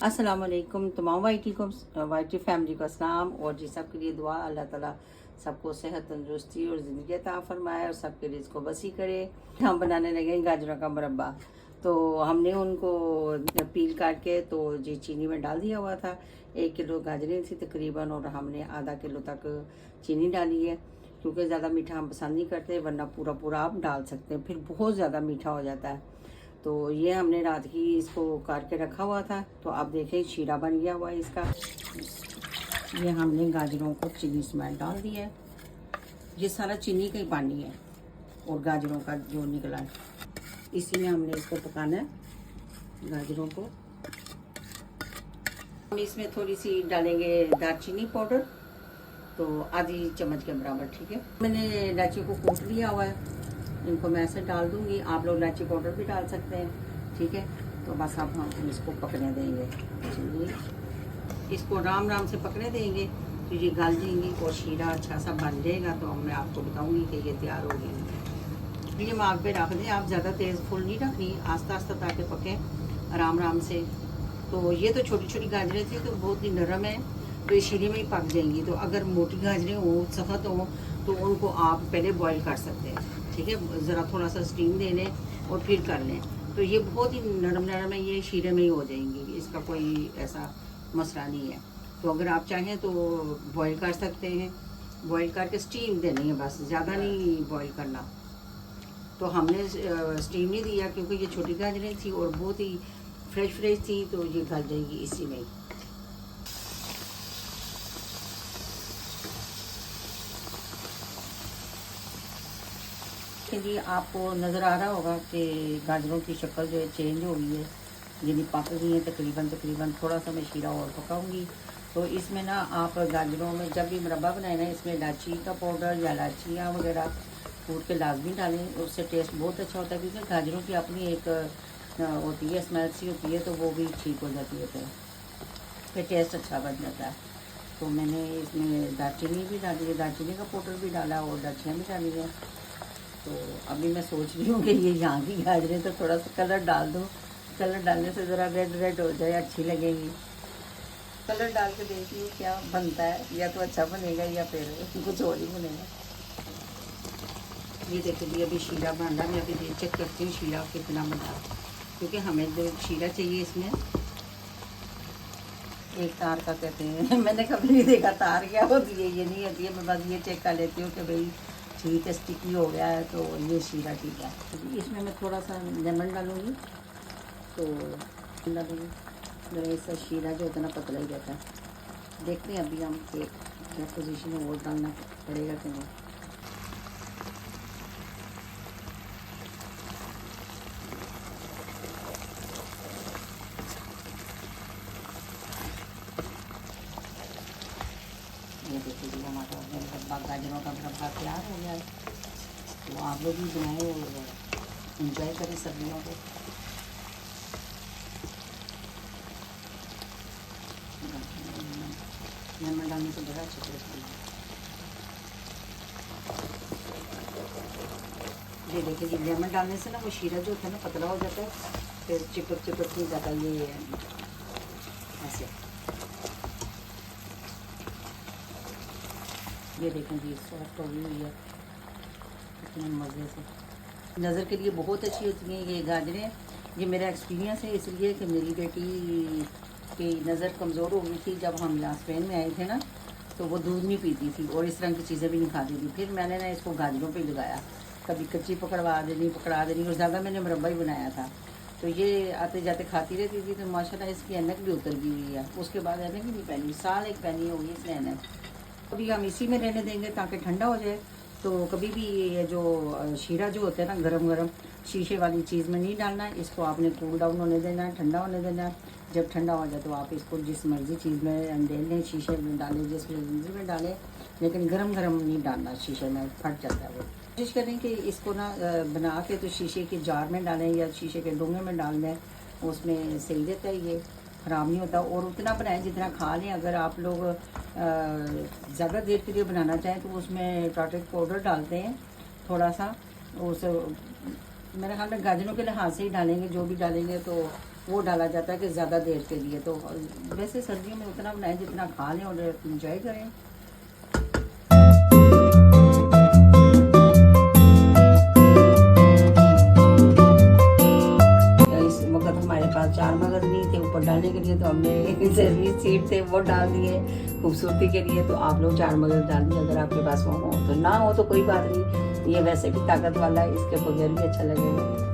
अस्सलाम वालेकुम तमाम वाइटी फैमिली को अस्सलाम। और जी सबके लिए दुआ, अल्लाह ताला सबको सेहत तंदुरुस्ती और ज़िंदगी अता फरमाए और सबके रिज़्क़ को वसी करे। हम बनाने लगे गाजरों का मुरब्बा। तो हमने उनको पील काट के तो जी चीनी में डाल दिया हुआ था। 1 किलो गाजरें थी तकरीबन, और हमने आधा किलो तक चीनी डाली है, क्योंकि ज़्यादा मीठा हम पसंद नहीं करते, वरना पूरा पूरा आप डाल सकते हैं, फिर बहुत ज़्यादा मीठा हो जाता है। तो ये हमने रात की इसको काट के रखा हुआ था। तो आप देखें शीरा बन गया हुआ है इसका। ये हमने गाजरों को चीनी समेत डाल दिया है। ये सारा चीनी का ही पानी है और गाजरों का जो निकला है, इसी में हमने इसको पकाना है गाजरों को। हम इसमें थोड़ी सी डालेंगे दालचीनी पाउडर, तो आधी चम्मच के बराबर, ठीक है। मैंने इलायची को कूट लिया हुआ है, इनको मैं ऐसे डाल दूंगी। आप लोग इलायची पाउडर भी डाल सकते हैं, ठीक है। तो बस अब हम इसको पकने देंगे। चलिए इसको आराम आराम से पकने देंगे, तो ये गल जाएंगी और शीरा अच्छा सा बन जाएगा। तो मैं आपको बताऊंगी कि ये तैयार हो गई। ये आग पे रख दें आप, ज़्यादा तेज़ फुल नहीं रखनी, आस्ता आस्ता ताकि पके आराम आराम से। तो ये तो छोटी छोटी गाजरें थी तो बहुत ही नरम है, तो ये शीरे में ही पक जाएंगी। तो अगर मोटी गाजरें हो, सख्त हो, तो उनको आप पहले बॉईल कर सकते हैं, ठीक है। ज़रा थोड़ा सा स्टीम दे लें और फिर कर लें। तो ये बहुत ही नरम नरम है, ये शीरे में ही हो जाएंगी, इसका कोई ऐसा मसला नहीं है। तो अगर आप चाहें तो बॉईल कर सकते हैं, बॉईल करके स्टीम देनी है बस, ज़्यादा नहीं बॉईल करना। तो हमने स्टीम नहीं दिया क्योंकि ये छोटी गाजरें थी और बहुत ही फ्रेश थी, तो ये गल जाएगी इसी में। जी आपको नज़र आ रहा होगा कि गाजरों की शक्ल जो है चेंज हो गई है, यानी पक गई है तकरीबन। थोड़ा सा मैं शीरा और पकाऊंगी। तो इसमें ना आप गाजरों में जब भी मुरब्बा बनाए ना, इसमें इलायची का पाउडर या इलायचियाँ वगैरह कूट के लाजमी डालें, उससे टेस्ट बहुत अच्छा होता है। क्योंकि गाजरों की अपनी एक होती है, स्मेल सी होती है, तो वो भी ठीक हो जाती है, फिर टेस्ट अच्छा बन जाता है। तो मैंने इसमें दालचीनी भी डाली है, दालचीनी का पाउडर भी डाला और दालचियाँ भी डाली है। तो अभी मैं सोच रही हूँ कि ये यहाँ की गाजरें तो थोड़ा सा कलर डाल दूँ, कलर डालने से ज़रा रेड रेड हो जाए, अच्छी लगेगी। कलर डाल के देखती हूँ क्या बनता है, या तो अच्छा बनेगा या फिर कुछ और ही बनेगा। ये देखिए जी अभी शीरा बन रहा है, मैं अभी चेक करती हूँ शीरा कितना बना, क्योंकि हमें जो शीरा चाहिए इसमें एक तार का कहते हैं। मैंने कभी नहीं देखा तार क्या होती है, ये नहीं होती है। मैं बस ये चेक कर लेती हूँ कि भाई ठीक है, स्टिकी हो गया है, तो ये शीरा ठीक है। तो इसमें मैं थोड़ा सा लेमन डालूँगी, तो डालूँगी मेरा इसका शीरा जो होता है ना पतला ही रहता है। देखते हैं अभी हम कि क्या पोजीशन में और डालना पड़ेगा कि नहीं। ये देखिए हमारा मुरब्बा गाजरों का मुरब्बा तैयार हो गया है। तो आप लोग भी बनाएं और इंजॉय करें सब्जियों को। लेमन डालने से बड़ा अच्छा टेस्ट है। ये देखिए जी लेमन डालने से ना वो शीरा जो होता है ना पतला हो जाता है, फिर चिपक नहीं जाता ये ऐसे। ये देखें जी सॉफ्ट हो गई हुई है इतने मज़े से। नज़र के लिए बहुत अच्छी होती हैं ये गाजरें। ये मेरा एक्सपीरियंस है, इसलिए कि मेरी बेटी की नज़र कमज़ोर हो गई थी जब हम यहाँ स्पेन में आए थे ना, तो वो दूध नहीं पीती थी और इस तरह की चीज़ें भी नहीं खाती थी। फिर मैंने ना इसको गाजरों पे लगाया, कभी कच्ची पकड़ा देनी, और ज़्यादा मैंने मुरब्बा ही बनाया था। तो ये आते जाते खाती रहती थी, तो माशाल्लाह इसकी ऐनक भी उतर गई हुई है। उसके बाद ऐनक ही नहीं पहनी, साल एक पहनी होगी इसने ऐनक। अभी हम इसी में रहने देंगे ताकि ठंडा हो जाए। तो कभी भी ये जो शीरा जो होता है ना गरम गरम, शीशे वाली चीज़ में नहीं डालना है इसको, आपने कूल डाउन होने देना है, ठंडा होने देना है। जब ठंडा हो जाए तो आप इसको जिस मर्ज़ी चीज़ में डाल लें, शीशे में डालें, जिस में डालें, लेकिन गरम गरम नहीं डालना, शीशे में फट जाता है वो। कोशिश करें कि इसको ना बना के तो शीशे के जार में डालें या शीशे के डोंगे में डाल दें, उसमें सही रहता है, ये ख़राब नहीं होता। और उतना बनाएं जितना खा लें। अगर आप लोग ज़्यादा देर के लिए बनाना चाहें तो उसमें टार्टरिक पाउडर डालते हैं थोड़ा सा। उस मेरे ख्याल में गाजरों के लिहाज से ही डालेंगे, जो भी डालेंगे तो वो डाला जाता है कि ज़्यादा देर के लिए। तो वैसे सर्दियों में उतना बनाएं जितना खा लें और इंजॉय करें। इस वक्त हमारे पास 4 मगज नहीं थे ऊपर डालने के लिए, तो हमने सर्विस सीट थे वो डाल दिए खूबसूरती के लिए। तो आप लोग 4 मगज डाल दिए अगर आपके पास वो हो, तो ना हो तो कोई बात नहीं, ये वैसे भी ताकत वाला है, इसके बगैर भी अच्छा लगेगा।